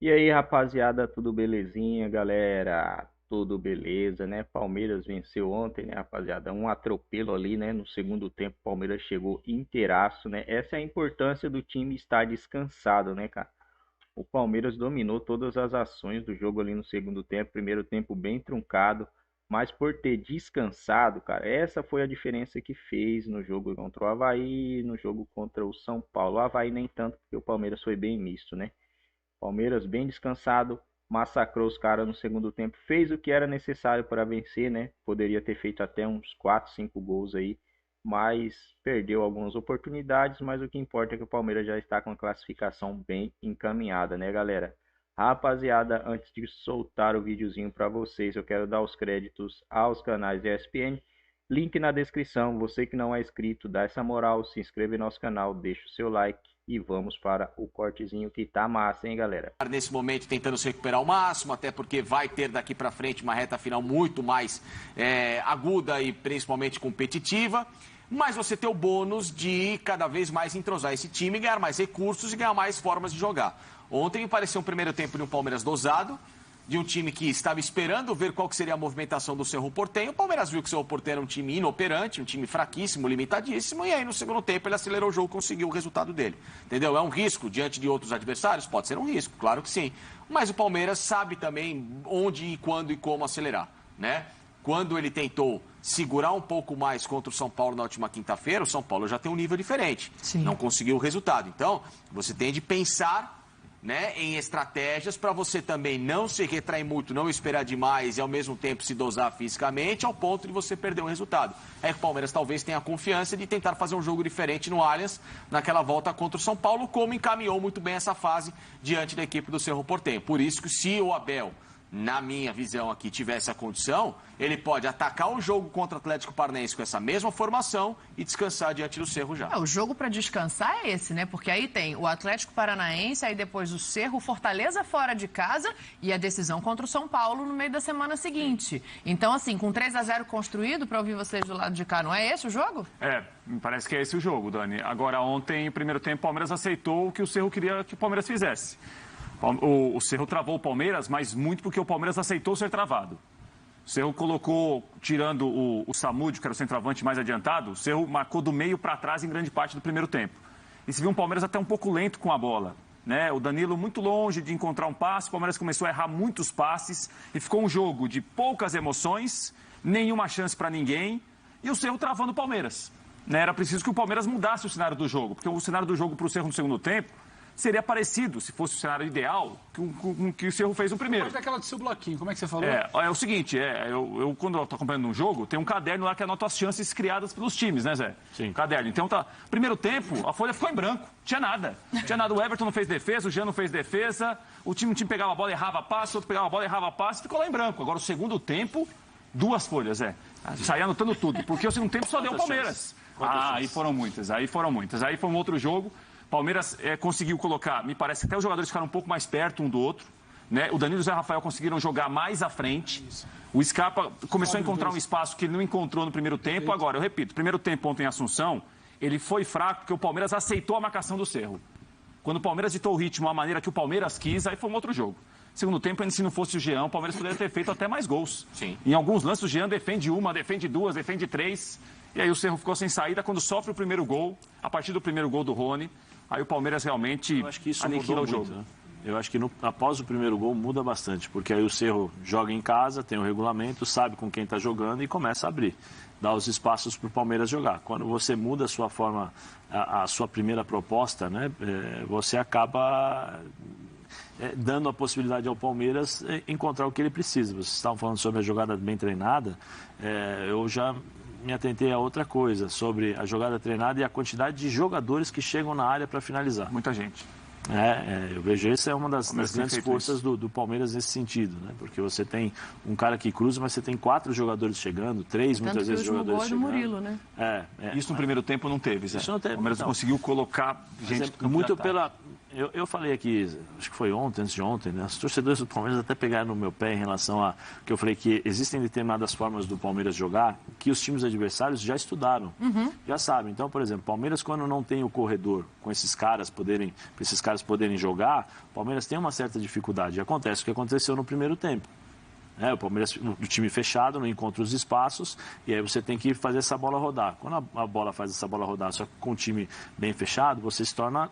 E aí, rapaziada, tudo belezinha, galera? Tudo beleza, né? Palmeiras venceu ontem, né, rapaziada? Um atropelo ali, né? No segundo tempo, o Palmeiras chegou inteiraço, né? Essa é a importância do time estar descansado, né, cara? O Palmeiras dominou todas as ações do jogo ali no segundo tempo, primeiro tempo bem truncado, mas por ter descansado, cara, essa foi a diferença que fez no jogo contra o Avaí, no jogo contra o São Paulo. O Avaí nem tanto, porque o Palmeiras foi bem misto, né? Palmeiras bem descansado, massacrou os caras no segundo tempo, fez o que era necessário para vencer, né? Poderia ter feito até uns 4, 5 gols aí, mas perdeu algumas oportunidades, mas o que importa é que o Palmeiras já está com a classificação bem encaminhada, né, galera? Rapaziada, antes de soltar o videozinho para vocês, eu quero dar os créditos aos canais ESPN. Link na descrição. Você que não é inscrito, dá essa moral, se inscreve no nosso canal, deixa o seu like e vamos para o cortezinho que tá massa, hein, galera? Nesse momento tentando se recuperar ao máximo, até porque vai ter daqui para frente uma reta final muito mais aguda e principalmente competitiva. Mas você tem o bônus de cada vez mais entrosar esse time, ganhar mais recursos e ganhar mais formas de jogar. Ontem me pareceu um primeiro tempo de um Palmeiras dosado, de um time que estava esperando ver qual que seria a movimentação do Cerro Porteño. O Palmeiras viu que o Cerro Porteño era um time inoperante, um time fraquíssimo, limitadíssimo, e aí no segundo tempo ele acelerou o jogo e conseguiu o resultado dele. Entendeu? É um risco diante de outros adversários? Pode ser um risco, claro que sim. Mas o Palmeiras sabe também onde e quando e como acelerar, né? Quando ele tentou segurar um pouco mais contra o São Paulo na última quinta-feira, o São Paulo já tem um nível diferente. Sim. Não conseguiu o resultado. Então, você tem de pensar, né, em estratégias para você também não se retrair muito, não esperar demais e ao mesmo tempo se dosar fisicamente ao ponto de você perder o resultado. É que o Palmeiras talvez tenha a confiança de tentar fazer um jogo diferente no Allianz naquela volta contra o São Paulo, como encaminhou muito bem essa fase diante da equipe do Cerro Porteño. Por isso que se o Abel, na minha visão aqui, tivesse a condição, ele pode atacar o jogo contra o Atlético Paranaense com essa mesma formação e descansar diante do Cerro já. O jogo para descansar é esse, né? Porque aí tem o Atlético Paranaense, aí depois o Cerro, o Fortaleza fora de casa e a decisão contra o São Paulo no meio da semana seguinte. Então, assim, com 3-0 construído, para ouvir vocês do lado de cá, não é esse o jogo? Me parece que é esse o jogo, Dani. Agora, ontem, no primeiro tempo, o Palmeiras aceitou o que o Cerro queria que o Palmeiras fizesse. O Cerro travou o Palmeiras, mas muito porque o Palmeiras aceitou ser travado. O Cerro colocou, tirando o Samúdio, que era o centroavante mais adiantado, o Cerro marcou do meio para trás em grande parte do primeiro tempo. E se viu um Palmeiras até um pouco lento com a bola, né? O Danilo muito longe de encontrar um passe, o Palmeiras começou a errar muitos passes e ficou um jogo de poucas emoções, nenhuma chance para ninguém e o Cerro travando o Palmeiras. Né? Era preciso que o Palmeiras mudasse o cenário do jogo, porque o cenário do jogo para o Cerro no segundo tempo seria parecido, se fosse o cenário ideal, com o que o Cerro fez no primeiro. Mas daquela do seu bloquinho, como é que você falou? É o seguinte, eu quando eu tô acompanhando um jogo, tem um caderno lá que anota as chances criadas pelos times, né, Zé? Sim. Caderno. Então, primeiro tempo, a folha ficou em branco, tinha nada. Tinha nada, o Everton não fez defesa, o Jean não fez defesa, um time pegava a bola, errava passe, o outro pegava a bola, errava passe, ficou lá em branco. Agora, o segundo tempo, duas folhas, saía anotando tudo, porque o segundo tempo só deu o Palmeiras. Aí foram muitas. Aí foi um outro jogo. Palmeiras conseguiu colocar, me parece que até os jogadores ficaram um pouco mais perto um do outro. Né? O Danilo e o Zé Rafael conseguiram jogar mais à frente. Isso. O Scarpa começou a encontrar um espaço que ele não encontrou no primeiro tempo. Agora, eu repito, primeiro tempo ontem em Assunção, ele foi fraco porque o Palmeiras aceitou a marcação do Cerro. Quando o Palmeiras ditou o ritmo, a maneira que o Palmeiras quis, aí foi um outro jogo. Segundo tempo, se não fosse o Jean, o Palmeiras poderia ter feito até mais gols. Sim. Em alguns lances, o Jean defende uma, defende duas, defende três. E aí o Cerro ficou sem saída quando sofre o primeiro gol, a partir do primeiro gol do Rony. Aí o Palmeiras realmente aniquila o jogo. Muito, né? Eu acho que após o primeiro gol muda bastante, porque aí o Cerro joga em casa, tem o regulamento, sabe com quem está jogando e começa a abrir, dá os espaços para o Palmeiras jogar. Quando você muda a sua forma, a sua primeira proposta, né, você acaba dando a possibilidade ao Palmeiras encontrar o que ele precisa. Vocês estavam falando sobre a jogada bem treinada, eu já me atentei a outra coisa, sobre a jogada treinada e a quantidade de jogadores que chegam na área para finalizar. Muita gente. Eu vejo essa é uma das grandes forças do Palmeiras nesse sentido, né? Porque você tem um cara que cruza, mas você tem 4 jogadores chegando, 3 muitas vezes jogadores chegando. Murilo, né? Isso no primeiro tempo não teve, Zé. Isso não teve. O Palmeiras não conseguiu colocar gente... Muito pela... Eu falei aqui, acho que foi ontem, antes de ontem, né? Os torcedores do Palmeiras até pegaram no meu pé em relação a que eu falei que existem determinadas formas do Palmeiras jogar que os times adversários já estudaram, já sabem. Então, por exemplo, Palmeiras quando não tem o corredor com esses caras poderem jogar, o Palmeiras tem uma certa dificuldade. E acontece o que aconteceu no primeiro tempo. O Palmeiras, o time fechado, não encontra os espaços e aí você tem que fazer essa bola rodar. Quando a bola faz essa bola rodar, só que com o time bem fechado, você se torna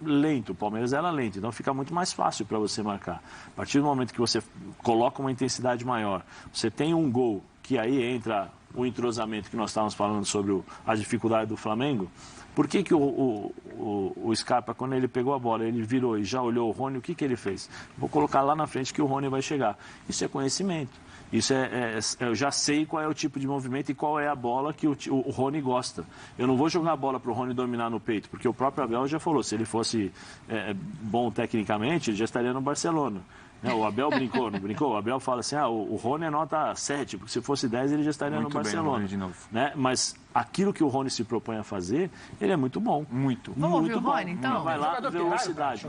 lento. O Palmeiras era lento, então fica muito mais fácil para você marcar. A partir do momento que você coloca uma intensidade maior, você tem um gol, que aí entra o entrosamento que nós estávamos falando sobre a dificuldade do Flamengo. Por que o Scarpa, quando ele pegou a bola, ele virou e já olhou o Rony, o que ele fez? Vou colocar lá na frente que o Rony vai chegar. Isso é conhecimento. Isso eu já sei qual é o tipo de movimento e qual é a bola que o Rony gosta. Eu não vou jogar a bola para o Rony dominar no peito, porque o próprio Abel já falou, se ele fosse bom tecnicamente, ele já estaria no Barcelona. O Abel brincou, não brincou? O Abel fala assim, o Rony é nota 7, porque se fosse 10 ele já estaria no Barcelona. Bem, de novo. Né? Mas aquilo que o Rony se propõe a fazer, ele é muito bom. Vamos ouvir o Rony, então? Vai lá, velocidade.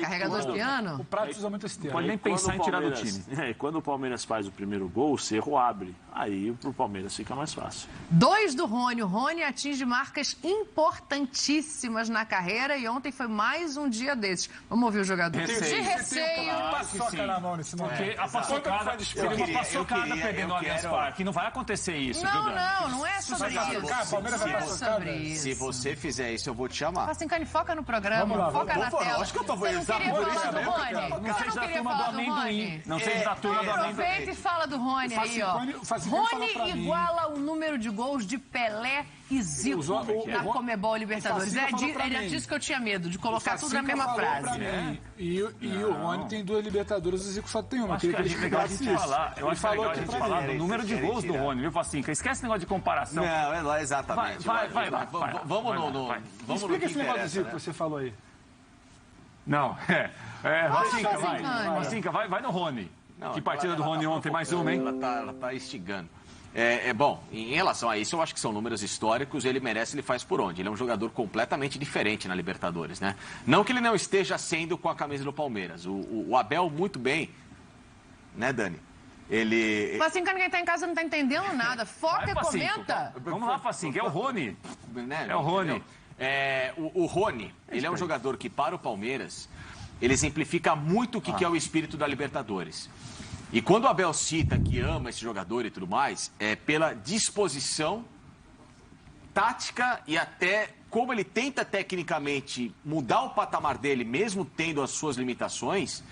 Carregador de piano? O prato usa muito esse termo. Pode nem pensar em tirar do time. Quando o Palmeiras faz o primeiro gol, o Cerro abre. Aí pro Palmeiras fica mais fácil. 2 do Rony. O Rony atinge marcas importantíssimas na carreira e ontem foi mais um dia desses. Vamos ouvir o jogador. De receio. Paçoca na mão nesse momento. Porque a paçocada, seria uma paçocada perdendo o Allianz Parque. Não vai acontecer isso, viu, Dani? Não é sobre isso. Se você fizer isso, eu vou te chamar. Pacincani, foca no programa, foca na tela. Acho que eu tô Você não queria falar do Rony? Não seja da turma do amendoim. Não seja da turma do amendoim. Aproveita e fala do Rony aí, ó. Rony iguala o número de gols de Pelé e Zico na Comebol Libertadores. Era disso que eu tinha medo, de colocar tudo na mesma frase. E o Rony tem 2 Libertadores, o Zico só tem uma. Eu acho legal a gente falar do número de gols do Rony, viu, Facinca? Esquece esse negócio de comparação. Não, é lá exatamente. Vai. Vamos no Explica esse negócio do Zico que você falou aí. Não, Facinca, vai no Rony. Que partida do Rony ontem, mais uma, hein? Ela tá instigando. Bom, em relação a isso, eu acho que são números históricos, ele merece, ele faz por onde? Ele é um jogador completamente diferente na Libertadores, né? Não que ele não esteja sendo com a camisa do Palmeiras. O Abel, muito bem, né, Dani? Ele... Facinca, ninguém tá em casa não tá entendendo nada. Foca e comenta. Vamos lá, Facinca, é o Rony. Né? É o Rony. O Rony, ele é um jogador que, para o Palmeiras, ele exemplifica muito o que é o espírito da Libertadores. E quando o Abel cita que ama esse jogador e tudo mais, é pela disposição tática e até como ele tenta tecnicamente mudar o patamar dele, mesmo tendo as suas limitações,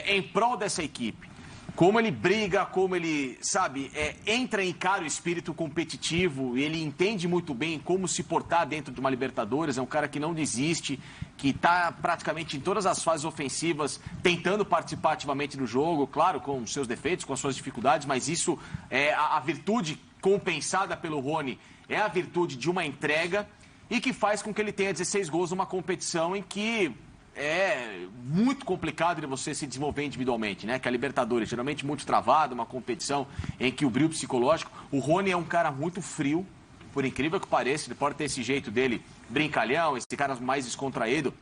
em prol dessa equipe. Como ele briga, como ele, sabe, entra em cara o espírito competitivo, e ele entende muito bem como se portar dentro de uma Libertadores, é um cara que não desiste, que está praticamente em todas as fases ofensivas, tentando participar ativamente do jogo, claro, com os seus defeitos, com as suas dificuldades, mas isso é a virtude compensada pelo Rony, é a virtude de uma entrega e que faz com que ele tenha 16 gols numa competição em que é muito complicado de você se desenvolver individualmente, né? Que a Libertadores, geralmente muito travada, uma competição em que o brilho psicológico... O Rony é um cara muito frio, por incrível que pareça, ele pode ter esse jeito dele brincalhão, esse cara mais descontraído,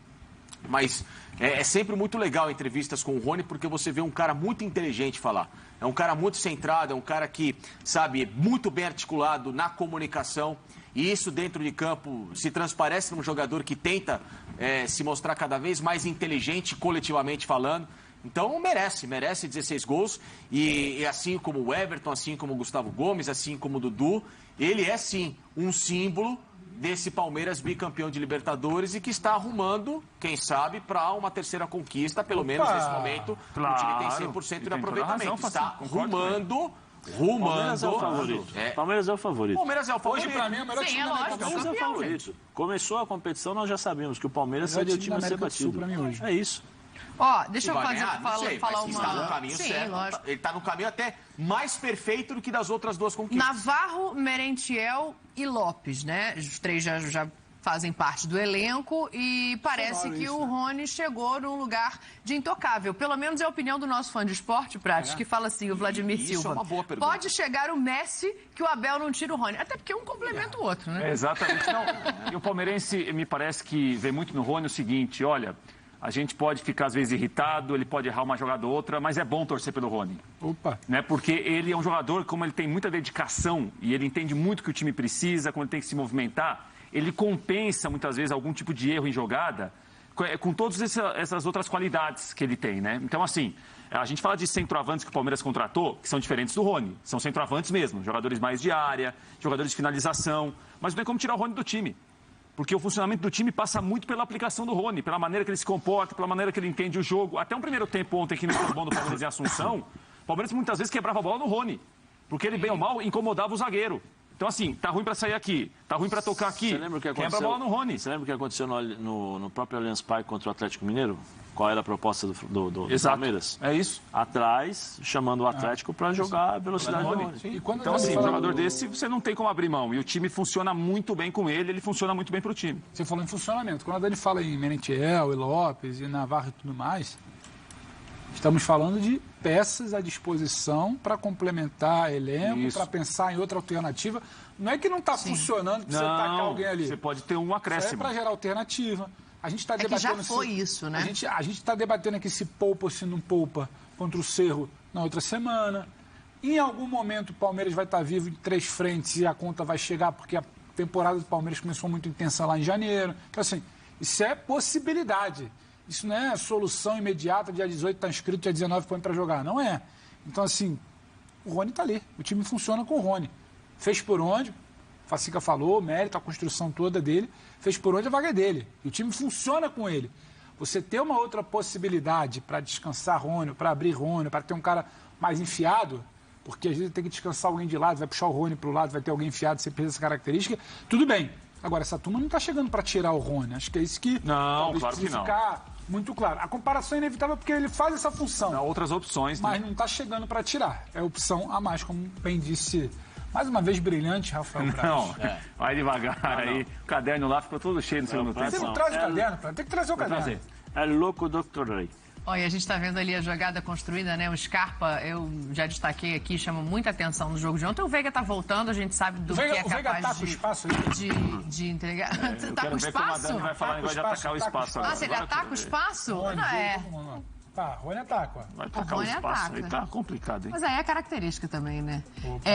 mas é sempre muito legal entrevistas com o Rony, porque você vê um cara muito inteligente falar. É um cara muito centrado, é um cara que, sabe, muito bem articulado na comunicação. E isso dentro de campo se transparece num jogador que tenta se mostrar cada vez mais inteligente, coletivamente falando. Então merece 16 gols. E assim como o Everton, assim como o Gustavo Gomes, assim como o Dudu, ele é sim um símbolo desse Palmeiras bicampeão de Libertadores e que está arrumando, quem sabe, para uma terceira conquista, pelo menos nesse momento. Claro, o time tem 100% de aproveitamento. Está rumando. Palmeiras é o favorito. Palmeiras é o favorito. Palmeiras é o favorito. Hoje, pra mim, é o melhor time da América do Sul. Palmeiras é o favorito. Começou a competição, nós já sabíamos que o Palmeiras seria o time a ser batido. É isso. Ó, deixa eu falar uma... Está no caminho certo. Lógico. Ele está no caminho até mais perfeito do que das outras duas conquistas. Navarro, Merentiel e Lopes, né? Os três já fazem parte do elenco e parece que o Rony chegou num lugar de intocável. Pelo menos é a opinião do nosso fã de esporte, Prates, que fala assim, o Vladimir Silva. É uma boa pergunta. Pode chegar o Messi que o Abel não tira o Rony. Até porque um complementa o outro, né? Exatamente. Não, e o palmeirense me parece que vê muito no Rony o seguinte, olha, a gente pode ficar às vezes irritado, ele pode errar uma jogada ou outra, mas é bom torcer pelo Rony. Opa! Né? Porque ele é um jogador, como ele tem muita dedicação e ele entende muito o que o time precisa, quando ele tem que se movimentar, ele compensa muitas vezes algum tipo de erro em jogada com todas essas outras qualidades que ele tem, né? Então, assim, a gente fala de centroavantes que o Palmeiras contratou, que são diferentes do Rony. São centroavantes mesmo, jogadores mais de área, jogadores de finalização, mas não tem como tirar o Rony do time. Porque o funcionamento do time passa muito pela aplicação do Rony, pela maneira que ele se comporta, pela maneira que ele entende o jogo. Até um primeiro tempo ontem que não foi bom do Palmeiras em Assunção, o Palmeiras muitas vezes quebrava a bola no Rony, porque ele, bem ou mal, incomodava o zagueiro. Então, assim, tá ruim para sair aqui, tá ruim para tocar aqui, quebra a bola no Rony. Você lembra o que aconteceu no próprio Allianz Parque contra o Atlético Mineiro? Qual era a proposta do Palmeiras? É isso. Atrás, chamando o Atlético para jogar a velocidade do Rony. Então, assim, um jogador desse, você não tem como abrir mão. E o time funciona muito bem com ele, ele funciona muito bem para o time. Você falou em funcionamento. Quando ele fala em Merentiel, e Lopes, e Navarro e tudo mais, estamos falando de peças à disposição para complementar elenco, para pensar em outra alternativa. Não é que não está funcionando para você tacar alguém ali. Você pode ter um acréscimo. Isso é para gerar alternativa. A gente está debatendo que já foi isso, né? A gente está debatendo aqui se poupa ou se não poupa contra o Cerro na outra semana. Em algum momento o Palmeiras vai estar vivo em 3 frentes e a conta vai chegar, porque a temporada do Palmeiras começou muito intensa lá em janeiro. Então, assim, isso é possibilidade. Isso não é solução imediata, dia 18 está inscrito, dia 19 põe para jogar. Não é. Então, assim, o Rony está ali. O time funciona com o Rony. Fez por onde, Facica falou, mérito, a construção toda dele. Fez por onde a vaga é dele. E o time funciona com ele. Você ter uma outra possibilidade para descansar Rony, para abrir Rony, para ter um cara mais enfiado, porque às vezes tem que descansar alguém de lado, vai puxar o Rony para o lado, vai ter alguém enfiado, você precisa dessa característica, tudo bem. Agora, essa turma não está chegando para tirar o Rony. Acho que é isso que não, claro que não. Ficar muito claro. A comparação é inevitável porque ele faz essa função. Há outras opções, mas não está chegando para tirar. É opção a mais, como bem disse. Mais uma vez brilhante, Rafael Braz. Não, vai devagar aí. O caderno lá ficou todo cheio no segundo tempo. Você não traz o caderno, tem que trazer o caderno. É louco, Dr. Rey. Olha, a gente está vendo ali a jogada construída, né? O Scarpa, eu já destaquei aqui, chama muita atenção no jogo de ontem. O Veiga tá voltando, a gente sabe do que é capaz Veiga tá com espaço aí. de entregar. Você tá com espaço? Ele vai falar negócio de atacar o espaço agora. Ah, você já tá com espaço? Não é. Tá, Rony ataca. Vai atacar o espaço. Aí tá complicado, hein? Mas aí é característica também, né?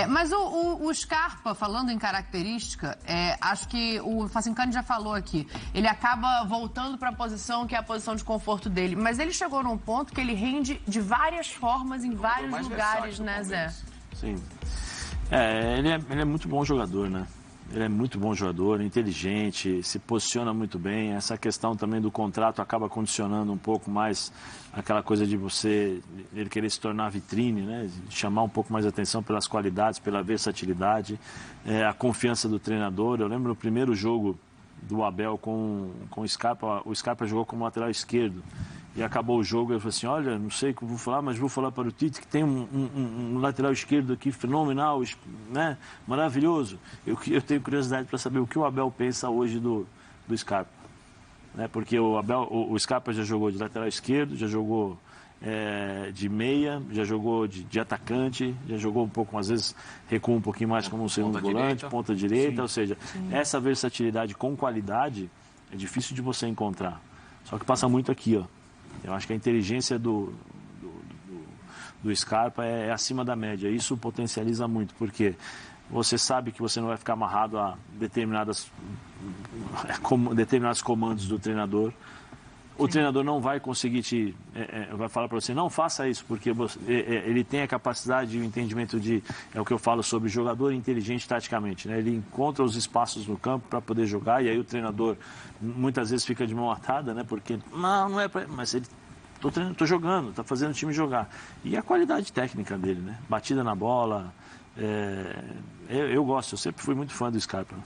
Mas o Scarpa, falando em característica, acho que o Facincani já falou aqui, ele acaba voltando para a posição que é a posição de conforto dele. Mas ele chegou num ponto que ele rende de várias formas em vários lugares, né, Zé? Sim. Ele é muito bom jogador, né? Ele é muito bom jogador, inteligente, se posiciona muito bem. Essa questão também do contrato acaba condicionando um pouco mais aquela coisa de ele querer se tornar vitrine, né? Chamar um pouco mais a atenção pelas qualidades, pela versatilidade, a confiança do treinador. Eu lembro no primeiro jogo do Abel com o Scarpa jogou como lateral esquerdo. E acabou o jogo, ele falou assim, olha, não sei o que eu vou falar, mas vou falar para o Tite que tem um lateral esquerdo aqui fenomenal, né? Maravilhoso. Eu tenho curiosidade para saber o que o Abel pensa hoje do Scarpa. Né? Porque o Scarpa já jogou de lateral esquerdo, já jogou de meia, já jogou de atacante, já jogou um pouco, às vezes recua um pouquinho mais como um segundo volante, ponta direita, ou seja, essa versatilidade com qualidade é difícil de você encontrar. Só que passa muito aqui, ó. Eu acho que a inteligência do Scarpa é acima da média. Isso potencializa muito, porque você sabe que você não vai ficar amarrado a determinados comandos do treinador. O treinador não vai conseguir vai falar para você, não faça isso, porque ele tem a capacidade e o entendimento é o que eu falo sobre jogador inteligente taticamente, né? Ele encontra os espaços no campo para poder jogar, e aí o treinador muitas vezes fica de mão atada, né? Porque, não é para... Mas ele, tô jogando, tá fazendo o time jogar. E a qualidade técnica dele, né? Batida na bola, eu gosto, eu sempre fui muito fã do Scarpa.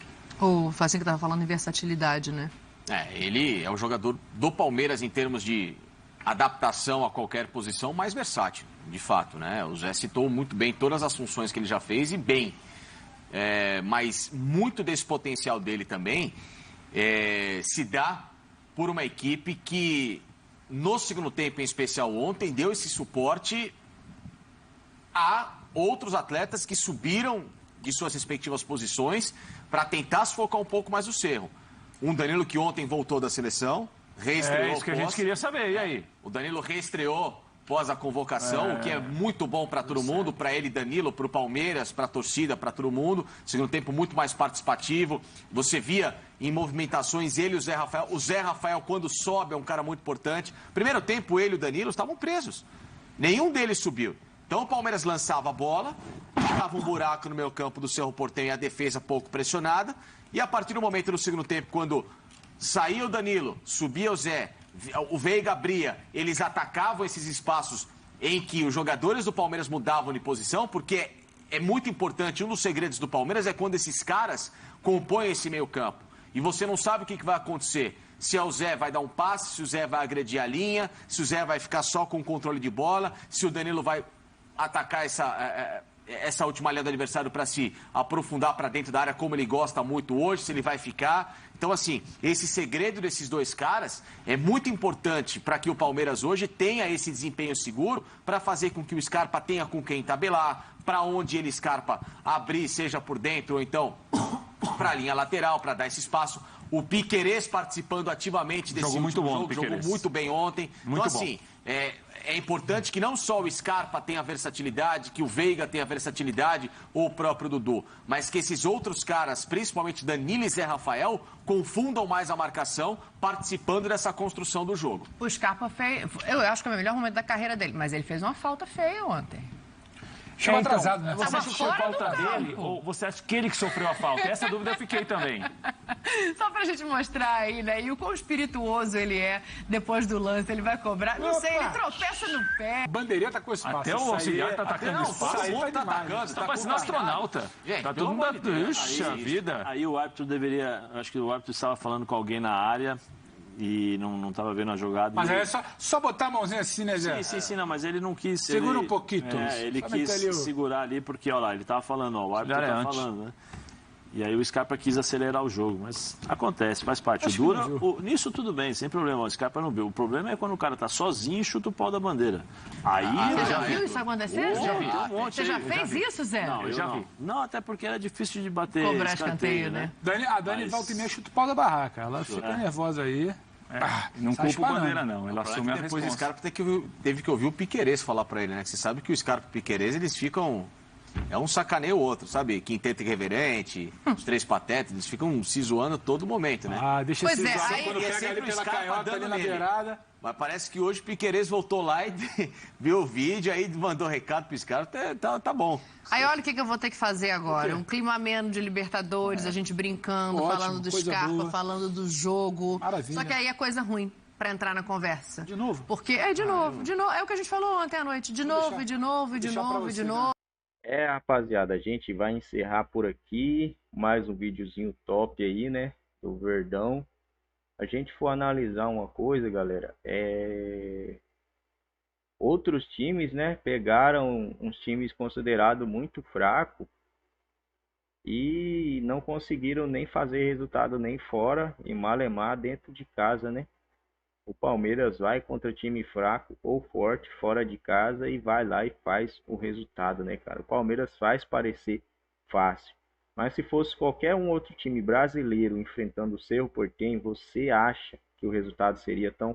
O Facinho que estava falando em versatilidade, né? Ele é o jogador do Palmeiras em termos de adaptação a qualquer posição mais versátil, de fato, né? O Zé citou muito bem todas as funções que ele já fez e bem. Mas muito desse potencial dele também se dá por uma equipe que, no segundo tempo em especial ontem, deu esse suporte a outros atletas que subiram de suas respectivas posições para tentar sufocar um pouco mais o Cerro. Um Danilo que ontem voltou da seleção, reestreou. É isso que a gente queria saber, e aí? O Danilo reestreou pós a convocação, o que é muito bom para todo mundo, para ele, Danilo, para o Palmeiras, para a torcida, para todo mundo. Segundo tempo muito mais participativo. Você via em movimentações ele e o Zé Rafael. O Zé Rafael, quando sobe, é um cara muito importante. Primeiro tempo, ele e o Danilo estavam presos. Nenhum deles subiu. Então o Palmeiras lançava a bola, ficava um buraco no meio campo do Cerro Porteño e a defesa pouco pressionada. E a partir do momento no segundo tempo, quando saía o Danilo, subia o Zé, o Veiga abria, eles atacavam esses espaços em que os jogadores do Palmeiras mudavam de posição, porque é muito importante, um dos segredos do Palmeiras é quando esses caras compõem esse meio campo. E você não sabe o que vai acontecer. Se o Zé vai dar um passe, se o Zé vai agredir a linha, se o Zé vai ficar só com o controle de bola, se o Danilo vai atacar essa última linha do adversário para se aprofundar para dentro da área, como ele gosta muito hoje, se ele vai ficar. Então, assim, esse segredo desses dois caras é muito importante para que o Palmeiras hoje tenha esse desempenho seguro para fazer com que o Scarpa tenha com quem tabelar, para onde ele, Scarpa, abrir, seja por dentro ou então para a linha lateral, para dar esse espaço. O Piquerez participando ativamente desse Jogou muito bom, jogo, jogou muito bem ontem. Muito então, assim, é importante que não só o Scarpa tenha versatilidade, que o Veiga tenha versatilidade, ou o próprio Dudu, mas que esses outros caras, principalmente Danilo e Zé Rafael, confundam mais a marcação, participando dessa construção do jogo. O Scarpa fez, eu acho que é o melhor momento da carreira dele, mas ele fez uma falta feia ontem. Chegou atrasado, né? Você acha que foi fora falta do dele campo. ou você acha que ele que sofreu a falta? Essa dúvida eu fiquei também. Só pra gente mostrar aí, né? E o quão espirituoso ele é depois do lance. Ele vai cobrar. Não sei, ele tropeça no pé. Bandeirinha tá com espaço. Até o auxiliar tá atacando Não, espaço. todo mundo tá demais. atacando. Tá parecendo um astronauta. Gente, Tá pelo todo mundo... amor de Deus. Puxa vida. Aí o árbitro deveria... Acho que o árbitro estava falando com alguém na área e não estava vendo a jogada. Mas é só botar a mãozinha assim, né, Zé? Sim, não, mas ele não quis... Segura um pouquinho. Ele Só quis meter ali o- segurar ali, porque, olha lá, ele tava falando, ó, o árbitro Ele era tá antes. falando, né? E aí o Scarpa quis acelerar o jogo, mas acontece, faz parte. Acho O que Dura, não viu. nisso tudo bem, sem problema, o Scarpa não viu. O problema é quando o cara tá sozinho e chuta o pau da bandeira. Aí... Você já viu isso acontecer? Já vi, tem um monte Você aí, já eu fez isso, Zé? Não, eu já não. vi. Não, até porque era difícil de bater Cobrar escanteio, né? A Dani Mas- volta e meia chuta o pau da barraca. Ela fica nervosa aí. Não sai culpa o disparando. Bandeira, não. Ela assume a Depois o resposta. Scarpa teve que ouvir o Piquerez falar pra ele, né? Que você sabe que o Scarpa e o Piquerez, eles ficam... É um sacaneio o outro, sabe? Quinteto irreverente, os três patetas, eles ficam se zoando a todo momento, né? Ah, deixa Pois esse é, zoar aí- quando E é pega ali sempre o pela Scarpa canhota dando ali na nele. beirada. Mas parece que hoje o Piquerez voltou lá e viu o vídeo, aí mandou recado pro Scarpa, tá bom. Aí olha o que eu vou ter que fazer agora. Um clima ameno de Libertadores, a gente brincando, Ótimo, falando do coisa Scarpa, boa. falando do jogo. Maravilha. Só que aí é coisa ruim pra entrar na conversa. De novo? Porque de novo. É o que a gente falou ontem à noite. De novo, deixar- e de novo, e de deixar pra novo, e você, de né? novo. Rapaziada, a gente vai encerrar por aqui. Mais um videozinho top aí, né? Do Verdão. A gente for analisar uma coisa, galera. Outros times, né? Pegaram uns times considerados muito fracos e não conseguiram nem fazer resultado nem fora e malemar dentro de casa, né? O Palmeiras vai contra time fraco ou forte fora de casa e vai lá e faz o resultado, né, cara? O Palmeiras faz parecer fácil. Mas se fosse qualquer um outro time brasileiro enfrentando o Cerro Porteño, você acha que o resultado seria tão